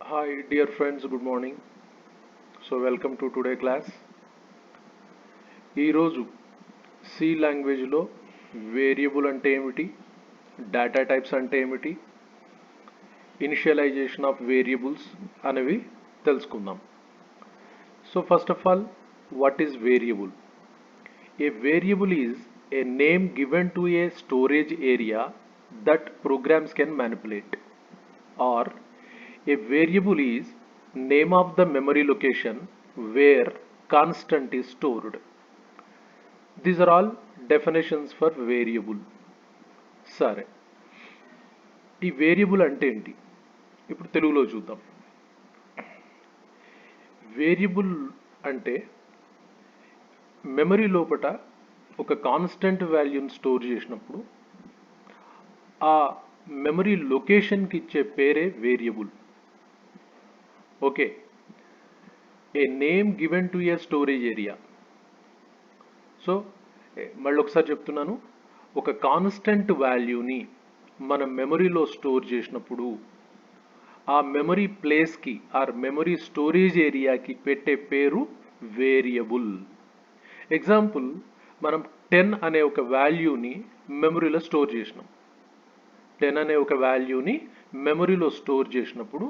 Hi dear friends, good morning. So welcome to today class. ఈరోజు C లాంగ్వేజ్లో variable అంటే ఏమిటి, డేటా టైప్స్ అంటే ఏమిటి, ఇనిషియలైజేషన్ ఆఫ్ వేరియబుల్స్ అనేవి తెలుసుకుందాం. So first of all, what is variable? A variable is a name given to a storage area that programs can manipulate, or a variable is name of the memory location where constant is stored. These are all definitions for variable. సరే, ఈ variable అంటే ఏంటి ఇప్పుడు తెలుగులో చూద్దాం. Variable అంటే memory లోపట ఒక కాన్స్టెంట్ వాల్యూని స్టోర్ చేసినప్పుడు ఆ మెమరీ లొకేషన్కి ఇచ్చే పేరే variable. Okay, A name given to A storage area. So మళ్ళీ ఒకసారి చెప్తున్నాను, ఒక కాన్స్టెంట్ వాల్యూని మన మెమరీలో స్టోర్ చేసినప్పుడు ఆ మెమరీ ప్లేస్కి ఆర్ మెమరీ స్టోరేజ్ ఏరియాకి పెట్టే పేరు వేరియబుల్. ఎగ్జాంపుల్, మనం 10 అనే ఒక వాల్యూని మెమరీలో స్టోర్ చేసినాం. 10 అనే ఒక వాల్యూని మెమరీలో స్టోర్ చేసినప్పుడు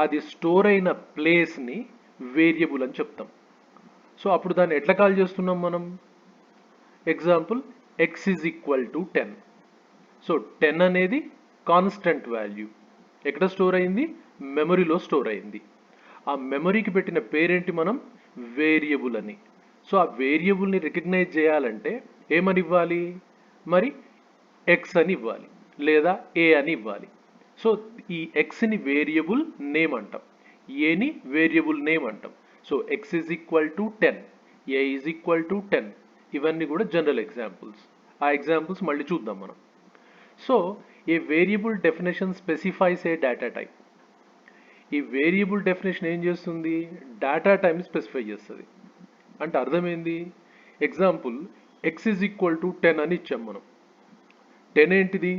అది స్టోర్ అయిన ప్లేస్ని వేరియబుల్ అని చెప్తాం. సో అప్పుడు దాన్ని ఎట్లా కాల్ చేస్తున్నాం మనం? Example, x is equal to 10. So 10 అనేది కాన్స్టెంట్ వాల్యూ, ఎక్కడ స్టోర్ అయింది? మెమరీలో స్టోర్ అయింది. ఆ మెమరీకి పెట్టిన పేరేంటి మనం? వేరియబుల్ అని. సో ఆ వేరియబుల్ని రికగ్నైజ్ చేయాలంటే ఏమని ఇవ్వాలి? మరి ఎక్స్ అని ఇవ్వాలి లేదా ఏ అని ఇవ్వాలి. సో ఈ ఎక్స్ని వేరియబుల్ నేమ్ అంటాం, ఏని వేరియబుల్ నేమ్ అంటాం. So X is equal to 10, A is equal to 10. ఇవన్నీ కూడా జనరల్ ఎగ్జాంపుల్స్. ఆ ఎగ్జాంపుల్స్ మళ్ళీ చూద్దాం మనం. సో ఏ వేరియబుల్ డెఫినేషన్ స్పెసిఫైస్ ఏ డేటా టైప్. ఈ వేరియబుల్ డెఫినేషన్ ఏం చేస్తుంది? డేటా టైప్ని స్పెసిఫై చేస్తుంది. అంటే అర్థమైంది? Example, X is equal to 10 అని ఇచ్చాం మనం. 10 ఏంటిది?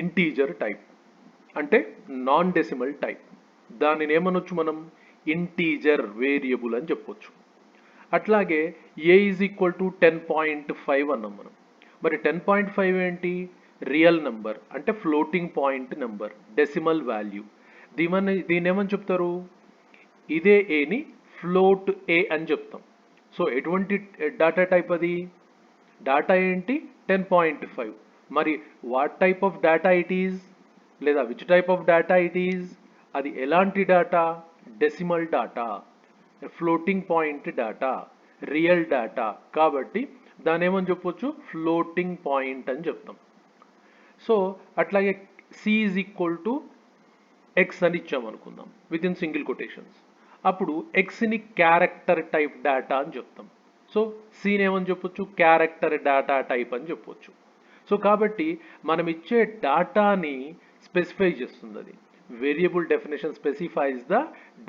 ఇంటీజర్ టైప్, అంటే నాన్ డెసిమల్ టైప్. దానిని ఏమనొచ్చు మనం? ఇంటీజర్ వేరియబుల్ అని చెప్పొచ్చు. అట్లాగే ఏ ఈజ్ ఈక్వల్ టు 10.5 అన్నాం మనం. మరి 10.5 ఏంటి? రియల్ నెంబర్, అంటే floating point number, decimal value. దీన్ని ఏమని చెప్తారు? ఇదే ఏని ఫ్లోట్ ఏ అని చెప్తాం. సో ఎటువంటి డేటా టైప్ అది? డేటా ఏంటి? 10.5. మరి what type of data it is, లేదా which type of data it is? అది ఎలాంటి డేటా? Decimal data, floating point data, real data. కాబట్టి దాని ఏమని చెప్పొచ్చు? ఫ్లోటింగ్ పాయింట్ అని చెప్తాం. సో అట్లాగే C is equal to X అని ఇచ్చామనుకుందాం విత్ ఇన్ సింగిల్ కొటేషన్స్. అప్పుడు ఎక్స్ని క్యారెక్టర్ టైప్ డేటా అని చెప్తాం. సో సీని ఏమని చెప్పొచ్చు? క్యారెక్టర్ డేటా టైప్ అని చెప్పొచ్చు. సో కాబట్టి మనం ఇచ్చే డేటాని స్పెసిఫై చేస్తుంది అది. Variable definition specifies the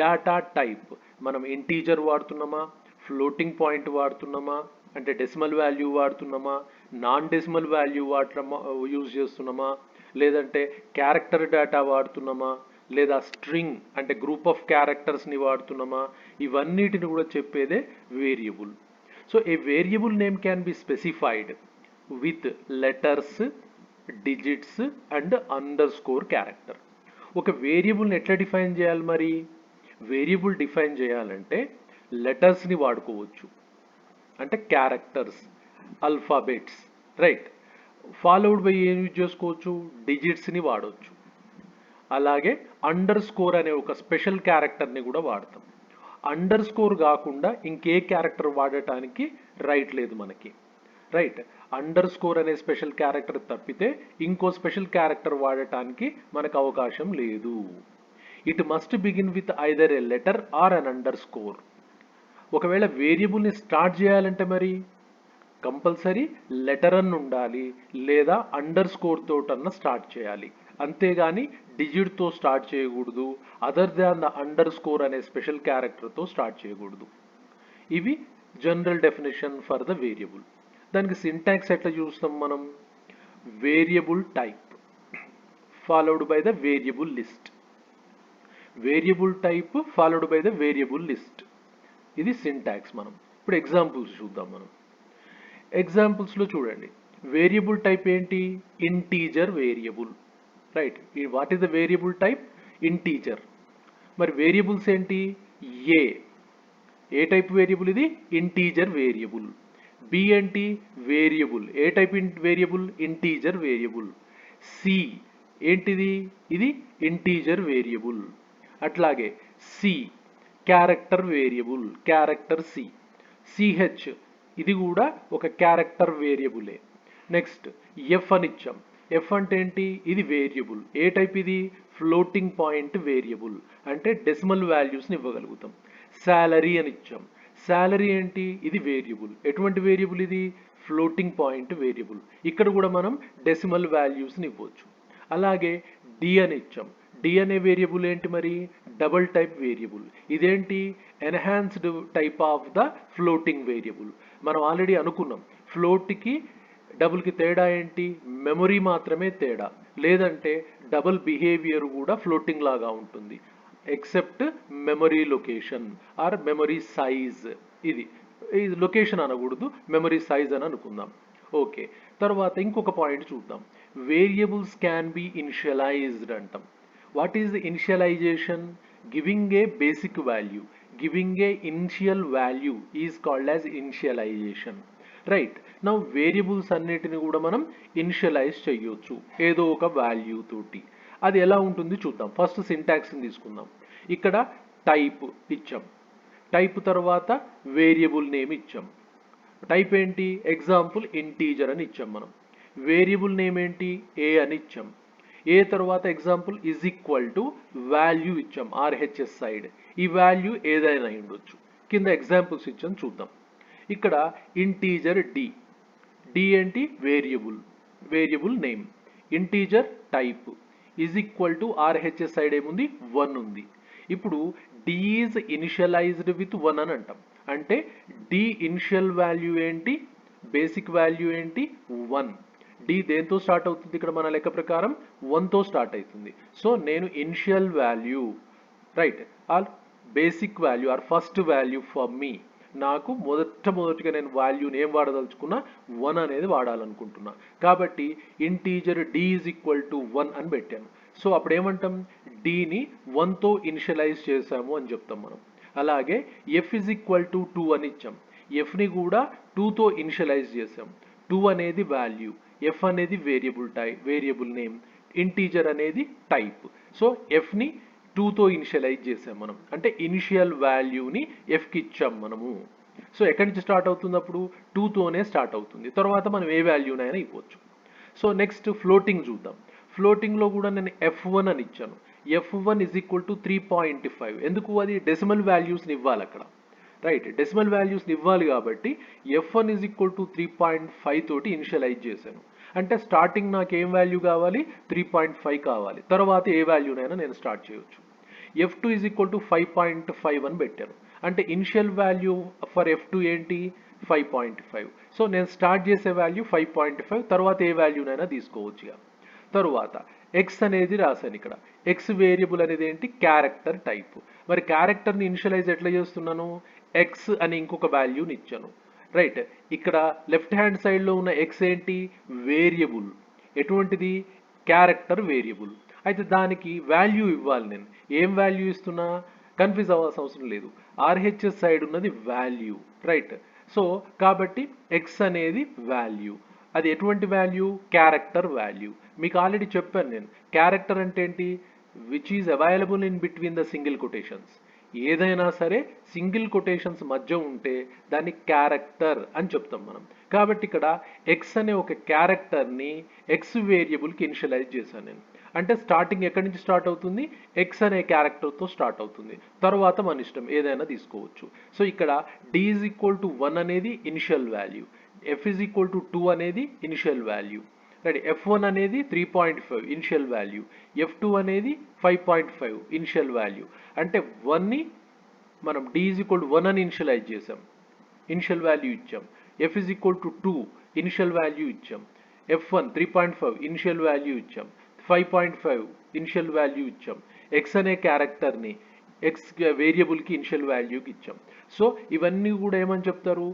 data type. మనం ఇంటీజర్ వాడుతున్నామా, ఫ్లోటింగ్ పాయింట్ వాడుతున్నామా, అంటే డెసిమల్ వాల్యూ వాడుతున్నామా, నాన్ డెసిమల్ వాల్యూ యూజ్ చేస్తున్నామా, లేదంటే క్యారెక్టర్ డేటా వాడుతున్నామా, లేదా స్ట్రింగ్ అంటే గ్రూప్ ఆఫ్ క్యారెక్టర్స్ని వాడుతున్నామా, ఇవన్నిటిని కూడా చెప్పేదే variable. So A variable name can be specified with letters, digits and under score character. ఒక వేరియబుల్ని ఎట్లా డిఫైన్ చేయాలి మరి? వేరియబుల్ డిఫైన్ చేయాలంటే లెటర్స్ని వాడుకోవచ్చు, అంటే characters, alphabets, right. Followed by ఏం యూజ్ చేసుకోవచ్చు? డిజిట్స్ని వాడవచ్చు. అలాగే అండర్ స్కోర్ అనే ఒక స్పెషల్ క్యారెక్టర్ని కూడా వాడతాం. అండర్ స్కోర్ కాకుండా ఇంకే క్యారెక్టర్ వాడటానికి రైట్ లేదు మనకి, రైట్. అండర్ స్కోర్ అనే స్పెషల్ క్యారెక్టర్ తప్పితే ఇంకో స్పెషల్ క్యారెక్టర్ వాడటానికి మనకు అవకాశం లేదు. It must begin with either a letter or an underscore. ఒకవేళ వేరియబుల్ని స్టార్ట్ చేయాలంటే మరి కంపల్సరీ లెటర్ అన్న ఉండాలి, లేదా అండర్ స్కోర్ తోటన్నా స్టార్ట్ చేయాలి. అంతేగాని డిజిట్తో స్టార్ట్ చేయకూడదు, other than the under score అనే స్పెషల్ క్యారెక్టర్తో స్టార్ట్ చేయకూడదు. ఇవి general definition for the variable. దానికి సింటాక్స్ ఎట్లా చూస్తాం మనం? Variable type followed by the variable list. Variable type followed by the variable list. ఇది సింటాక్స్. మనం ఇప్పుడు ఎగ్జాంపుల్స్ చూద్దాం. మనం ఎగ్జాంపుల్స్లో చూడండి, వేరియబుల్ టైప్ ఏంటి? Integer variable, right. What is the variable type? Integer. మరి వేరియబుల్స్ ఏంటి? ఏ టైప్ వేరియబుల్ ఇది? Integer variable. బి ఏంటి? వేరియబుల్. ఏ type variable? Integer variable. C ఏంటిది? ఇది ఇంటీజర్ వేరియబుల్. అట్లాగే C character variable, character C. CH ఇది కూడా ఒక క్యారెక్టర్ వేరియబులే. నెక్స్ట్ ఎఫ్ అని ఇచ్చాం. ఎఫ్ అంటే ఏంటి? ఇది వేరియబుల్. ఏ టైప్ ఇది? ఫ్లోటింగ్ పాయింట్ వేరియబుల్, అంటే డెసిమల్ వాల్యూస్ని ఇవ్వగలుగుతాం. శాలరీ అని ఇచ్చాం. శాలరీ ఏంటి? ఇది వేరియబుల్. ఎటువంటి వేరియబుల్ ఇది? Floating point variable. ఇక్కడ కూడా మనం డెసిమల్ వాల్యూస్ని ఇవ్వచ్చు. అలాగే డి అని ఇచ్చాం. డి అనే వేరియబుల్ ఏంటి మరి? Double type variable. ఇదేంటి? Enhanced type of the floating variable. మనం ఆల్రెడీ అనుకున్నాం, ఫ్లోట్కి డబుల్కి తేడా ఏంటి? మెమరీ మాత్రమే తేడా, లేదంటే డబుల్ బిహేవియర్ కూడా ఫ్లోటింగ్ లాగా ఉంటుంది, except memory location or memory size. ఇది లొకేషన్ అనకూడదు, మెమరీ సైజ్ అని అనుకుందాం. ఓకే, తర్వాత ఇంకొక పాయింట్ చూద్దాం. వేరియబుల్స్ క్యాన్ బి ఇనిషియలైజ్డ్ అంటాం. What is the initialization? Giving a basic value, giving a initial value is called as initialization, right. Now variables అన్నిటిని కూడా మనం ఇనిషియలైజ్ చేయొచ్చు ఏదో ఒక వాల్యూ తోటి. అది ఎలా ఉంటుంది చూద్దాం. ఫస్ట్ సింటాక్స్ని తీసుకుందాం. ఇక్కడ టైప్ ఇచ్చాం, టైప్ తర్వాత వేరియబుల్ నేమ్ ఇచ్చాం. టైప్ ఏంటి? ఎగ్జాంపుల్ ఇంటీజర్ అని ఇచ్చాం మనం. వేరియబుల్ నేమ్ ఏంటి? ఏ అని ఇచ్చాం. ఏ తర్వాత example is equal to value ఇచ్చాం, ఆర్హెచ్ఎస్ సైడ్. ఈ వాల్యూ ఏదైనా ఉండొచ్చు. కింద ఎగ్జాంపుల్స్ ఇచ్చాం, చూద్దాం. ఇక్కడ ఇంటీజర్ డి. డి ఏంటి? Variable, variable name. Integer type is equal to RHS side ఏముంది? 1 ఉంది. ఇప్పుడు డి ఈజ్ ఇనిషియలైజ్డ్ విత్ 1 అని అంటాం. అంటే డి ఇనిషియల్ వాల్యూ ఏంటి? బేసిక్ వాల్యూ ఏంటి? 1. డి దేంతో స్టార్ట్ అవుతుంది? ఇక్కడ మన లెక్క ప్రకారం 1తో స్టార్ట్ అవుతుంది. సో నేను initial value, right, or basic value or first value for me, నాకు మొదటిగా నేను వాల్యూని ఏం వాడదలుచుకున్నా? 1 అనేది వాడాలనుకుంటున్నా. కాబట్టి integer D is equal to 1 అని పెట్టాను. సో అప్పుడు ఏమంటాం? డిని 1తో ఇనిషియలైజ్ చేసాము అని చెప్తాం మనం. అలాగే ఎఫ్ ఈజ్ ఈక్వల్ టు 2 అని ఇచ్చాం. ఎఫ్ని కూడా 2తో ఇనిషియలైజ్ చేసాం. 2 అనేది వాల్యూ, ఎఫ్ అనేది వేరియబుల్ నేమ్, ఇంటీజర్ అనేది టైప్. సో ఎఫ్ని 2తో ఇనిషియలైజ్ చేసాం మనం, అంటే ఇనిషియల్ వాల్యూని ఎఫ్కి ఇచ్చాం మనము. సో ఎక్కడి నుంచి స్టార్ట్ అవుతుంది? అప్పుడు 2తోనే స్టార్ట్ అవుతుంది. తర్వాత మనం ఏ వాల్యూనైనా ఇవ్వచ్చు. సో నెక్స్ట్ ఫ్లోటింగ్ చూద్దాం. ఫ్లోటింగ్లో కూడా నేను F1 అని ఇచ్చాను. F1 is equal to 3.5. ఎందుకు? అది డెసిమల్ వాల్యూస్ని ఇవ్వాలి అక్కడ, రైట్. డెసిమల్ వాల్యూస్ని ఇవ్వాలి కాబట్టి F1 ఈజ్ ఈక్వల్ టు 3.5 తోటి ఇనిషియలైజ్ చేశాను. అంటే స్టార్టింగ్ నాకు ఏం వాల్యూ కావాలి? 3.5 కావాలి. తర్వాత ఏ వాల్యూనైనా నేను స్టార్ట్ చేయొచ్చు. F2 ఈజ్ ఈక్వల్ టు 5.5 అని పెట్టాను. అంటే ఇనిషియల్ వాల్యూ ఫర్ F2 ఏంటి? 5.5. సో నేను స్టార్ట్ చేసే వాల్యూ 5.5, తర్వాత ఏ వాల్యూనైనా తీసుకోవచ్చు ఇక. తరువాత ఎక్స్ అనేది రాశాను ఇక్కడ. ఎక్స్ వేరియబుల్ అనేది ఏంటి? Character type. మరి క్యారెక్టర్ని ఇనిషియలైజ్ ఎట్లా చేస్తున్నాను? ఎక్స్ అని ఇంకొక వాల్యూని ఇచ్చాను, రైట్. ఇక్కడ లెఫ్ట్ హ్యాండ్ సైడ్లో ఉన్న ఎక్స్ ఏంటి? వేరియబుల్. ఎటువంటిది? Character variable. అయితే దానికి వాల్యూ ఇవ్వాలి నేను. ఏం వాల్యూ ఇస్తున్నా? కన్ఫ్యూజ్ అవ్వాల్సిన అవసరం లేదు. ఆర్హెచ్ఎస్ సైడ్ ఉన్నది వాల్యూ, రైట్. సో కాబట్టి ఎక్స్ అనేది వాల్యూ. అది ఎటువంటి వాల్యూ? Character value. మీకు ఆల్రెడీ చెప్పాను నేను, క్యారెక్టర్ అంటే ఏంటి? Which is available in between the single quotations. ఏదైనా సరే సింగిల్ కొటేషన్స్ మధ్య ఉంటే దాన్ని క్యారెక్టర్ అని చెప్తాం మనం. కాబట్టి ఇక్కడ ఎక్స్ అనే ఒక క్యారెక్టర్ని ఎక్స్ వేరియబుల్కి ఇనిషియలైజ్ చేశాను నేను. అంటే స్టార్టింగ్ ఎక్కడి నుంచి స్టార్ట్ అవుతుంది? ఎక్స్ అనే క్యారెక్టర్తో స్టార్ట్ అవుతుంది. తర్వాత మన ఇష్టం ఏదైనా తీసుకోవచ్చు. సో ఇక్కడ డి ఈజ్ ఈక్వల్ టు 1 అనేది initial value, F is equal to 2 అనేది ఇనిషియల్ వాల్యూ, రైట్. F1 అనేది 3.5 ఇనిషియల్ వాల్యూ, F2 అనేది 5.5 ఇనిషియల్ వాల్యూ. అంటే 1ని మనం D ఈజ్ ఈక్వల్ టు 1 అని ఇనిషియలైజ్ చేసాం, ఇనిషియల్ వాల్యూ ఇచ్చాం. F is equal to 2 initial value ఇచ్చాం. F1 3.5 ఇనిషియల్ వాల్యూ ఇచ్చాం. 5.5 ఇనిషియల్ వాల్యూ ఇచ్చాం, ఎక్స్ అనే క్యారెక్టర్ని ఎక్స్ వేరియబుల్కి ఇనిషియల్ వాల్యూకి ఇచ్చాం. సో ఇవన్నీ కూడా ఏమని చెప్తారు,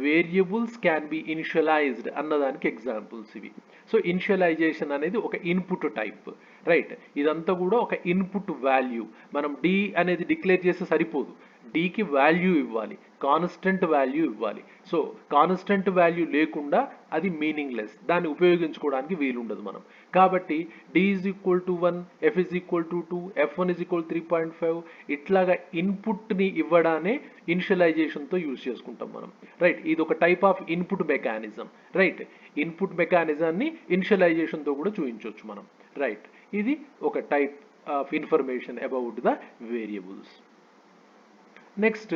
వేరియబుల్స్ క్యాన్ బి ఇనిషియలైజ్డ్ అన్నదానికి ఎగ్జాంపుల్స్ ఇవి. సో ఇనిషియలైజేషన్ అనేది ఒక ఇన్పుట్ టైప్, రైట్. ఇదంతా కూడా ఒక ఇన్పుట్ వాల్యూ. మనం డి అనేది డిక్లేర్ చేస్తే సరిపోదు, డికి వాల్యూ ఇవ్వాలి, కాన్స్టెంట్ వాల్యూ ఇవ్వాలి. సో కాన్స్టెంట్ వాల్యూ లేకుండా అది మీనింగ్లెస్, దాన్ని ఉపయోగించుకోవడానికి వీలుండదు మనం. కాబట్టి D is equal to 1, F is equal to 2, F1 is equal 3.5 ఇట్లాగా ఇన్పుట్ని ఇవ్వడానే ఇనిషియలైజేషన్తో యూజ్ చేసుకుంటాం మనం, రైట్. ఇది ఒక type of input mechanism, right. Input మెకానిజాన్ని ఇనిషియలైజేషన్తో కూడా చూపించవచ్చు మనం, రైట్. ఇది ఒక type of information about the variables. Next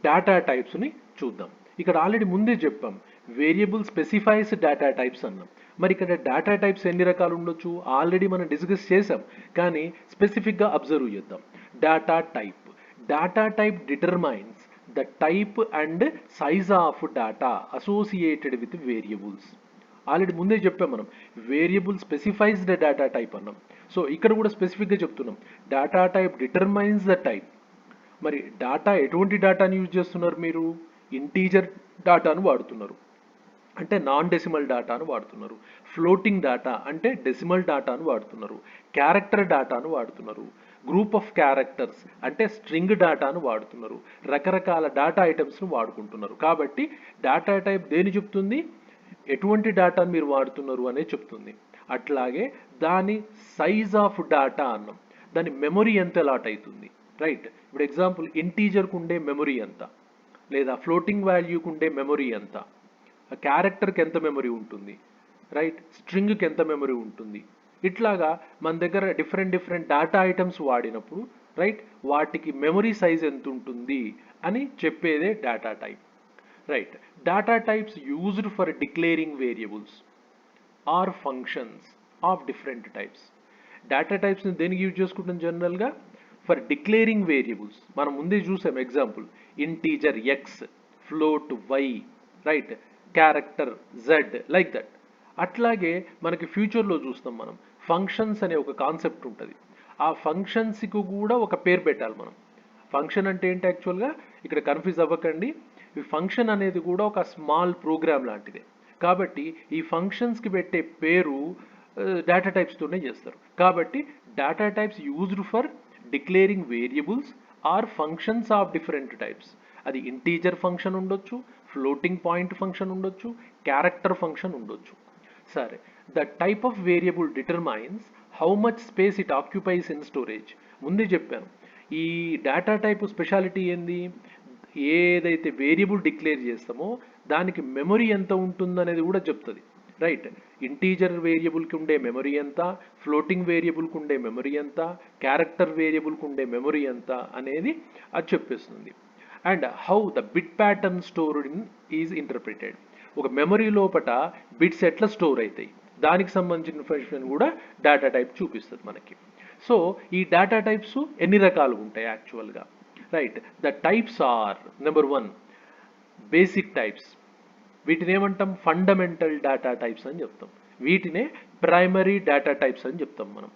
data టైప్స్ని చూద్దాం. ఇక్కడ ఆల్రెడీ ముందే చెప్పాం, వేరియబుల్ స్పెసిఫైస్ డేటా టైప్స్ అన్నాం. మరి ఇక్కడ డేటా టైప్స్ ఎన్ని రకాలు ఉండొచ్చు ఆల్రెడీ మనం డిస్కస్ చేసాం, కానీ స్పెసిఫిక్గా అబ్జర్వ్ చేద్దాం. Data type determines the type and size of data associated with variables. Already ముందే చెప్పాం మనం, variable specifies the data type అన్నాం. సో ఇక్కడ కూడా స్పెసిఫిక్గా చెప్తున్నాం, data type determines the type. మరి డేటా ఎటువంటి డేటాని యూజ్ చేస్తున్నారు మీరు, ఇంటీజర్ డేటాను వాడుతున్నారు అంటే నాన్ డెసిమల్ డేటాను వాడుతున్నారు, ఫ్లోటింగ్ డేటా అంటే డెసిమల్ డేటాను వాడుతున్నారు, క్యారెక్టర్ డేటాను వాడుతున్నారు, గ్రూప్ ఆఫ్ క్యారెక్టర్స్ అంటే స్ట్రింగ్ డేటాను వాడుతున్నారు, రకరకాల డేటా ఐటమ్స్ను వాడుకుంటున్నారు. కాబట్టి డేటా టైప్ దేని చెప్తుంది, ఎటువంటి డేటాను మీరు వాడుతున్నారు అనే చెప్తుంది. అట్లాగే దాని సైజ్ ఆఫ్ డేటా అన్నాం, దాని మెమొరీ ఎంత అలాట్ అవుతుంది, రైట్. ఇప్పుడు ఎగ్జాంపుల్ ఇంటీజర్కు ఉండే మెమొరీ ఎంత, లేదా ఫ్లోటింగ్ వాల్యూకి ఉండే మెమొరీ ఎంత, క్యారెక్టర్కి ఎంత మెమొరీ ఉంటుంది, రైట్, స్ట్రింగ్కి ఎంత మెమొరీ ఉంటుంది. ఇట్లాగా మన దగ్గర డిఫరెంట్ డేటా ఐటమ్స్ వాడినప్పుడు, రైట్, వాటికి మెమొరీ సైజ్ ఎంత ఉంటుంది అని చెప్పేదే data type, right. Data types used for declaring variables or functions of different types. Data టైప్స్ని దేనికి యూజ్ చేసుకుంటాం జనరల్గా, ఫర్ డిక్లేరింగ్ వేరియబుల్స్. మనం ముందే చూసాం example, integer X, float Y, right, character Z, like that. అట్లాగే మనకి ఫ్యూచర్లో చూస్తాం మనం, ఫంక్షన్స్ అనే ఒక కాన్సెప్ట్ ఉంటుంది. ఆ ఫంక్షన్స్కి కూడా ఒక పేరు పెట్టాలి మనం. ఫంక్షన్ అంటే ఏంటి యాక్చువల్గా, ఇక్కడ కన్ఫ్యూజ్ అవ్వకండి, ఈ ఫంక్షన్ అనేది కూడా ఒక స్మాల్ ప్రోగ్రామ్ లాంటిదే. కాబట్టి ఈ ఫంక్షన్స్కి పెట్టే పేరు డేటా టైప్స్తోనే చేస్తారు. కాబట్టి data types used for declaring variables or functions of different types. అది ఇంటీజర్ ఫంక్షన్ ఉండొచ్చు, ఫ్లోటింగ్ పాయింట్ ఫంక్షన్ ఉండొచ్చు, క్యారెక్టర్ ఫంక్షన్ ఉండొచ్చు. సరే, the type of variable determines how much space it occupies in storage. ముందే చెప్పాను, ఈ డేటా టైప్ స్పెషాలిటీ ఏంది, ఏదైతే వేరియబుల్ డిక్లేర్ చేస్తామో దానికి మెమొరీ ఎంత ఉంటుందనేది కూడా చెప్తుంది, రైట్. ఇంటీజర్ వేరియబుల్కి ఉండే మెమొరీ ఎంత, ఫ్లోటింగ్ వేరియబుల్కి ఉండే మెమొరీ ఎంత, క్యారెక్టర్ వేరియబుల్కి ఉండే మెమొరీ ఎంత అనేది అది చెప్పేస్తుంది. And how the bit pattern stored in is interpreted. ఒక మెమొరీ లోపల బిట్స్ ఎట్లా స్టోర్ అవుతాయి దానికి సంబంధించిన ఇన్ఫర్మేషన్ కూడా డేటా టైప్ చూపిస్తుంది మనకి. సో ఈ డేటా టైప్స్ ఎన్ని రకాలు ఉంటాయి యాక్చువల్గా, right. The types are, number 1 basic types. వీటిని ఏమంటాం, ఫండమెంటల్ డేటా టైప్స్ అని చెప్తాం. వీటినే ప్రైమరీ డేటా టైప్స్ అని చెప్తాం మనం.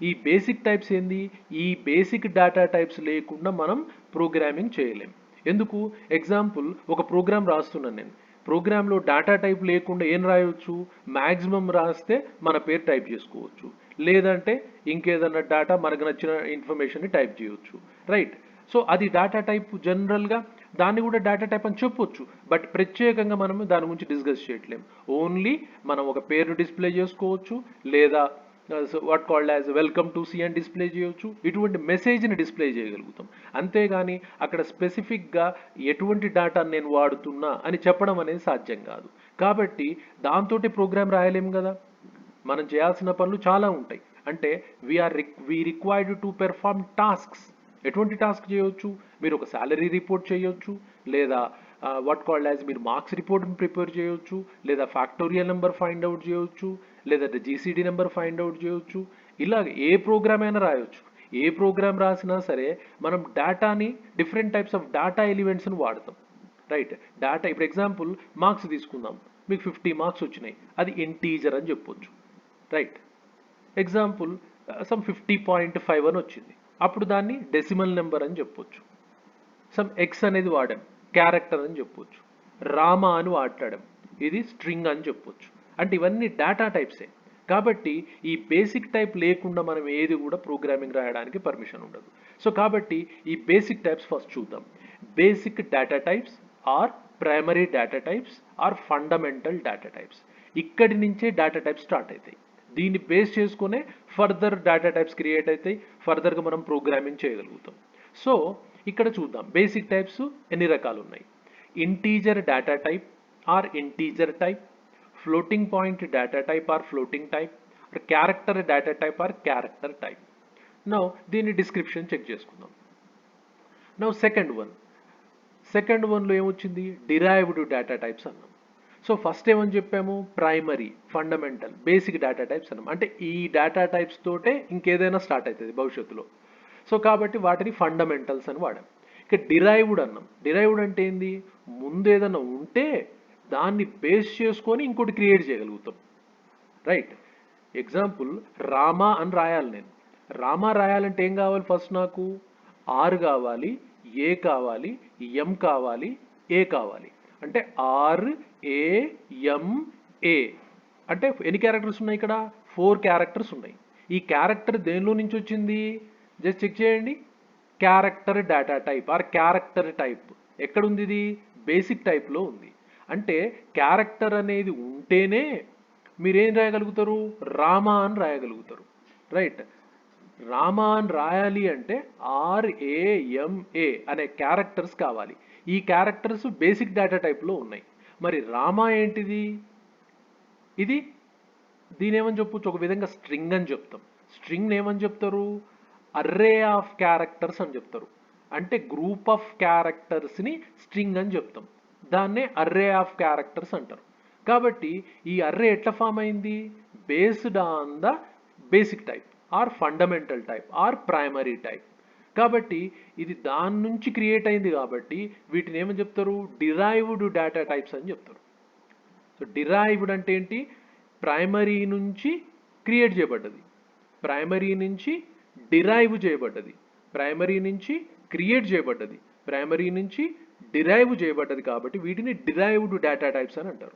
ఈ బేసిక్ టైప్స్ ఏంది, ఈ బేసిక్ డేటా టైప్స్ లేకుండా మనం ప్రోగ్రామింగ్ చేయలేం. ఎందుకు, ఎగ్జాంపుల్ ఒక ప్రోగ్రామ్ రాస్తున్నాను నేను, ప్రోగ్రాంలో డేటా టైప్ లేకుండా ఏం రాయొచ్చు, మ్యాక్సిమం రాస్తే మన పేరు టైప్ చేసుకోవచ్చు, లేదంటే ఇంకేదన్నా డేటా మనకు నచ్చిన ఇన్ఫర్మేషన్ని టైప్ చేయవచ్చు, రైట్. సో అది డేటా టైప్, జనరల్గా దాన్ని కూడా డేటా టైప్ అని చెప్పొచ్చు, బట్ ప్రత్యేకంగా మనం దాని గురించి డిస్కస్ చేయట్లేం. ఓన్లీ మనం ఒక పేరును డిస్ప్లే చేసుకోవచ్చు, లేదా what called as welcome to C అని డిస్ప్లే చేయవచ్చు, ఇటువంటి మెసేజ్ని డిస్ప్లే చేయగలుగుతాం. అంతేగాని అక్కడ స్పెసిఫిక్గా ఎటువంటి డేటా నేను వాడుతున్నా అని చెప్పడం అనేది సాధ్యం కాదు. కాబట్టి దాంతో ప్రోగ్రామ్ రాయలేము కదా, మనం చేయాల్సిన పనులు చాలా ఉంటాయి. అంటే we required to perform tasks. ఎటువంటి టాస్క్ చేయవచ్చు, మీరు ఒక శాలరీ రిపోర్ట్ చేయొచ్చు, లేదా వాట్ కాల్డ్ యాజ్ మీరు మార్క్స్ రిపోర్ట్ ప్రిపేర్ చేయొచ్చు, లేదా ఫ్యాక్టోరియల్ నెంబర్ ఫైండ్ అవుట్ చేయొచ్చు, లేదా జీసీడీ నెంబర్ ఫైండ్ అవుట్ చేయొచ్చు. ఇలాగ ఏ ప్రోగ్రామ్ అయినా రాయొచ్చు. ఏ ప్రోగ్రామ్ రాసినా సరే మనం డేటాని, డిఫరెంట్ టైప్స్ ఆఫ్ డేటా ఎలిమెంట్స్ని వాడతాం, రైట్. డేటా, ఇప్పుడు ఎగ్జాంపుల్ మార్క్స్ తీసుకుందాం, మీకు 50 మార్క్స్ వచ్చినాయి, అది ఇంటీజర్ అని చెప్పొచ్చు, రైట్. ఎగ్జాంపుల్ సమ్ 50.5 అని వచ్చింది. అప్పుడు దాన్ని డెసిమల్ నెంబర్ అని చెప్పొచ్చు. సమ్ ఎక్స్ అనేది వాడాం, క్యారెక్టర్ అని చెప్పొచ్చు. రామ అని వాడాం, ఇది స్ట్రింగ్ అని చెప్పొచ్చు. అంటే ఇవన్నీ డేటా టైప్సే. కాబట్టి ఈ బేసిక్ టైప్ లేకుండా మనం ఏది కూడా ప్రోగ్రామింగ్ రాయడానికి పర్మిషన్ ఉండదు. సో కాబట్టి ఈ బేసిక్ టైప్స్ ఫస్ట్ చూద్దాం. Basic data types or primary data types or fundamental data types. ఇక్కడి నుంచే డేటా టైప్స్ స్టార్ట్ అవుతాయి. దీన్ని బేస్ చేసుకునే ఫర్దర్ డేటా టైప్స్ క్రియేట్ అవుతాయి, ఫర్దర్గా మనం ప్రోగ్రామింగ్ చేయగలుగుతాం. సో ఇక్కడ చూద్దాం బేసిక్ టైప్స్ ఎన్ని రకాలు ఉన్నాయి. Integer data type or integer type, floating point data type or floating type, character data type or character type. Now దీని డిస్క్రిప్షన్ చెక్ చేసుకుందాం. నౌ సెకండ్ వన్లో ఏమొచ్చింది, డిరైవ్డ్ డేటా టైప్స్ అన్నాం. సో ఫస్ట్ ఏమని చెప్పాము, primary, fundamental, basic data types అన్నాం. అంటే ఈ డేటా టైప్స్ తోటే ఇంకేదైనా స్టార్ట్ అవుతుంది భవిష్యత్తులో. సో కాబట్టి వాటిని ఫండమెంటల్స్ అని వాడాం. ఇక డిరైవ్డ్ అన్నాం. డిరైవ్డ్ అంటే ఏంది, ముందు ఏదైనా ఉంటే దాన్ని బేస్ చేసుకొని ఇంకోటి క్రియేట్ చేయగలుగుతాం. రైట్. ఎగ్జాంపుల్ రామా అని రాయాలి నేను. రామా రాయాలంటే ఏం కావాలి, ఫస్ట్ నాకు ఆర్ కావాలి, ఏ కావాలి, ఎం కావాలి, ఏ కావాలి. అంటే ఆర్ ఏ ఎం ఏ అంటే ఎన్ని క్యారెక్టర్స్ ఉన్నాయి ఇక్కడ, 4 క్యారెక్టర్స్ ఉన్నాయి. ఈ క్యారెక్టర్ దేనిలో నుంచి వచ్చింది, జస్ట్ చెక్ చేయండి. Character data type or character type ఎక్కడుంది, ఇది బేసిక్ టైప్లో ఉంది. అంటే క్యారెక్టర్ అనేది ఉంటేనే మీరేం రాయగలుగుతారు, రామా అని రాయగలుగుతారు. రైట్. రామా అని రాయాలి అంటే ఆర్ఏఎంఏ అనే క్యారెక్టర్స్ కావాలి. ఈ క్యారెక్టర్స్ బేసిక్ డేటా టైప్లో ఉన్నాయి. మరి రామా ఏంటిది, ఇది దీని ఏమని చెప్పొచ్చు, ఒక విధంగా స్ట్రింగ్ అని చెప్తాం. స్ట్రింగ్ ఏమని చెప్తారు, అర్రే ఆఫ్ క్యారెక్టర్స్ అని చెప్తారు. అంటే గ్రూప్ ఆఫ్ క్యారెక్టర్స్ని స్ట్రింగ్ అని చెప్తాం. దాన్నే అర్రే ఆఫ్ క్యారెక్టర్స్ అంటారు. కాబట్టి ఈ అర్రే ఎట్లా ఫామ్ అయింది, based on the basic type or fundamental type or primary type. కాబట్టి ఇది దాని నుంచి క్రియేట్ అయింది. కాబట్టి వీటిని ఏమని చెప్తారు, డిరైవ్డ్ డేటా టైప్స్ అని చెప్తారు. సో డిరైవ్డ్ అంటే ఏంటి, ప్రైమరీ నుంచి క్రియేట్ చేయబడ్డది, ప్రైమరీ నుంచి డిరైవ్ చేయబడ్డది, ప్రైమరీ నుంచి క్రియేట్ చేయబడ్డది, ప్రైమరీ నుంచి డిరైవ్ చేయబడ్డది. కాబట్టి వీటిని డిరైవ్డ్ డేటా టైప్స్ అని అంటారు.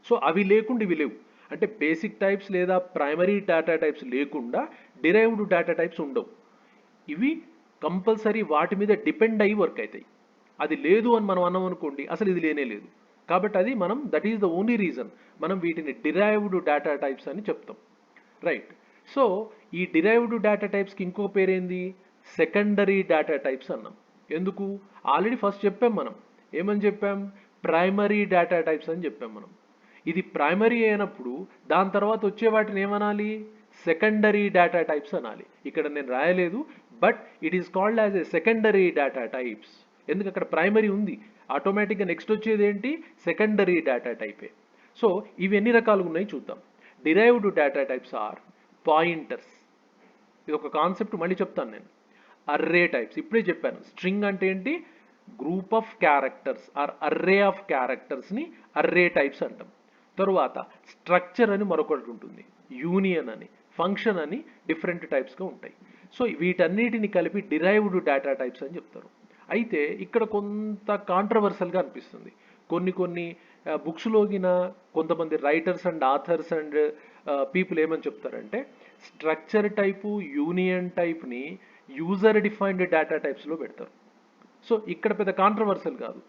సో అవి లేకుండా ఇవి లేవు. అంటే బేసిక్ టైప్స్ లేదా ప్రైమరీ డేటా టైప్స్ లేకుండా డిరైవ్డ్ డేటా టైప్స్ ఉండవు. ఇవి కంపల్సరీ వాటి మీద డిపెండ్ అయ్యి వర్క్ అవుతాయి. అది లేదు అని మనం అన్నాం అనుకోండి, అసలు ఇది లేనే లేదు. కాబట్టి అది మనం that is the only reason మనం వీటిని డిరైవ్డ్ డేటా టైప్స్ అని చెప్తాం. రైట్. సో ఈ డిరైవ్డ్ డేటా టైప్స్కి ఇంకో పేరేంది, సెకండరీ డేటా టైప్స్ అన్నాం. ఎందుకు, ఆల్రెడీ ఫస్ట్ చెప్పాం మనం, ఏమని చెప్పాం, ప్రైమరీ డేటా టైప్స్ అని చెప్పాం మనం. ఇది ప్రైమరీ అయినప్పుడు దాని తర్వాత వచ్చే వాటిని ఏమనాలి, సెకండరీ డేటా టైప్స్ అనాలి. ఇక్కడ నేను రాయలేదు, but it is called as a secondary data types. ఎందుకు, అక్కడ ప్రైమరీ ఉంది, ఆటోమేటిక్గా నెక్స్ట్ వచ్చేది ఏంటి, సెకండరీ డేటా టైపే. సో ఇవి ఎన్ని రకాలుగా ఉన్నాయి చూద్దాం. Derived data types are pointers. ఇది ఒక కాన్సెప్ట్, మళ్ళీ చెప్తాను నేను. అర్రే టైప్స్ ఇప్పుడే చెప్పాను. స్ట్రింగ్ అంటే ఏంటి, group of characters or array of క్యారెక్టర్స్ని అర్రే టైప్స్ అంటాం. తరువాత స్ట్రక్చర్ అని మరొకటి ఉంటుంది, యూనియన్ అని, ఫంక్షన్ అని డిఫరెంట్ టైప్స్గా ఉంటాయి. సో వీటన్నిటిని కలిపి డిరైవ్డ్ డేటా టైప్స్ అని చెప్తారు. అయితే ఇక్కడ కొంత కాంట్రవర్సల్గా అనిపిస్తుంది. కొన్ని బుక్స్లోగిన కొంతమంది writers and authors and people ఏమని చెప్తారంటే, స్ట్రక్చర్ టైపు యూనియన్ టైప్ని యూజర్ డిఫైన్డ్ డేటా టైప్స్లో పెడతారు. సో ఇక్కడ పెద్ద కాంట్రవర్సల్ కాదు,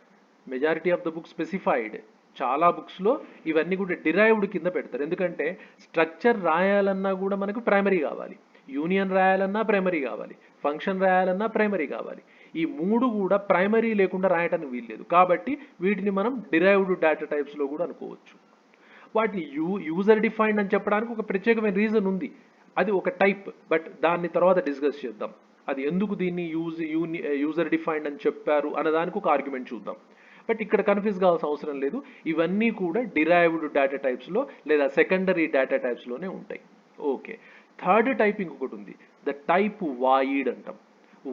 majority of the book specified. చాలా బుక్స్లో ఇవన్నీ కూడా డిరైవ్డ్ కింద పెడతారు. ఎందుకంటే స్ట్రక్చర్ రాయాలన్నా కూడా మనకు ప్రైమరీ కావాలి, యూనియన్ రాయాలన్నా ప్రైమరీ కావాలి, ఫంక్షన్ రాయాలన్నా ప్రైమరీ కావాలి. ఈ మూడు కూడా ప్రైమరీ లేకుండా రాయటానికి వీల్లేదు. కాబట్టి వీటిని మనం డిరైవ్డ్ డేటా టైప్స్లో కూడా అనుకోవచ్చు. వాటిని యూజర్ డిఫైన్డ్ అని చెప్పడానికి ఒక ప్రత్యేకమైన రీజన్ ఉంది, అది ఒక టైప్, బట్ దాన్ని తర్వాత డిస్కస్ చేద్దాం. అది ఎందుకు దీన్ని యూజర్ డిఫైన్డ్ అని చెప్పారు అన్నదానికి ఒక ఆర్గ్యుమెంట్ చూద్దాం. బట్ ఇక్కడ కన్ఫ్యూజ్ కావాల్సిన అవసరం లేదు, ఇవన్నీ కూడా డిరైవ్డ్ డేటా టైప్స్లో లేదా సెకండరీ డేటా టైప్స్లోనే ఉంటాయి. ఓకే. థర్డ్ టైప్ ఇంకొకటి ఉంది, ద టైప్ వాయిడ్ అంటాం.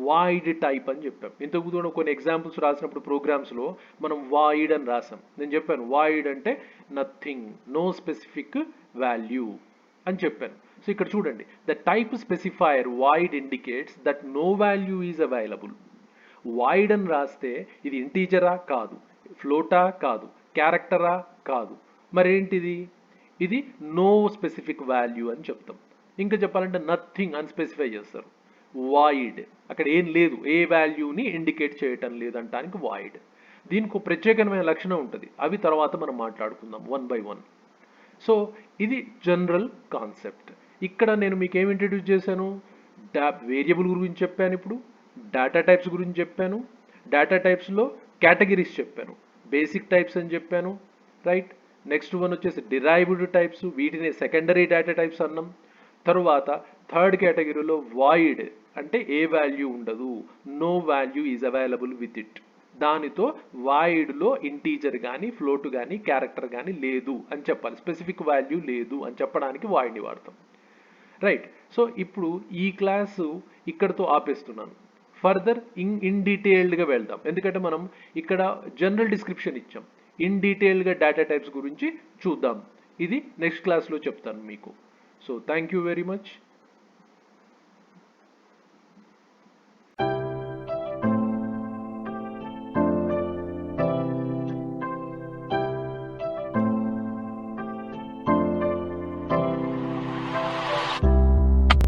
వాయిడ్ టైప్ అని చెప్పాం. ఇంతకు ముందు కొన్ని ఎగ్జాంపుల్స్ రాసినప్పుడు ప్రోగ్రామ్స్లో మనం వాయిడ్ అని రాసాం. నేను చెప్పాను వాయిడ్ అంటే నథింగ్, నో స్పెసిఫిక్ వాల్యూ అని చెప్పాను. సో ఇక్కడ చూడండి, the type specifier void indicates that no value is available. Void అని రాస్తే ఇది ఇంటీజరా కాదు, ఫ్లోటా కాదు, క్యారెక్టరా కాదు, మరేంటిది? ఇది నో స్పెసిఫిక్ వాల్యూ అని చెప్తాం. ఇంకా చెప్పాలంటే నథింగ్ అని స్పెసిఫై చేస్తారు. వాయిడ్ అక్కడ ఏం లేదు, ఏ వాల్యూని ఇండికేట్ చేయటం లేదంటానికి వాయిడ్. దీనికి ఒక ప్రత్యేకమైన లక్షణం ఉంటుంది, అవి తర్వాత మనం మాట్లాడుకుందాం వన్ బై వన్. సో ఇది జనరల్ కాన్సెప్ట్. ఇక్కడ నేను మీకు ఏమి ఇంట్రడ్యూస్ చేశాను? వేరియబుల్ గురించి చెప్పాను, ఇప్పుడు డేటా టైప్స్ గురించి చెప్పాను, డేటా టైప్స్లో కేటగిరీస్ చెప్పాను, బేసిక్ టైప్స్ అని చెప్పాను, రైట్. నెక్స్ట్ వన్ వచ్చేసి డిరైవ్డ్ టైప్స్, వీటిని సెకండరీ డేటా టైప్స్ అన్నాం. తరువాత థర్డ్ కేటగిరీలో వాయిడ్ అంటే ఏ వాల్యూ ఉండదు, no value is available with it. దానితో వాయిడ్లో ఇంటీజర్ కానీ ఫ్లోట్ కానీ క్యారెక్టర్ కానీ లేదు అని చెప్పాలి, స్పెసిఫిక్ వాల్యూ లేదు అని చెప్పడానికి వాయిడ్ని వాడతాం, రైట్. సో ఇప్పుడు ఈ క్లాసు ఇక్కడతో ఆపేస్తున్నాను. ఫర్దర్ ఇన్ డీటెయిల్డ్గా వెళ్దాం, ఎందుకంటే మనం ఇక్కడ జనరల్ డిస్క్రిప్షన్ ఇచ్చాం. ఇన్ డీటెయిల్డ్గా డేటా టైప్స్ గురించి చూద్దాం. ఇది నెక్స్ట్ క్లాస్లో చెప్తాను మీకు. So thank you very much.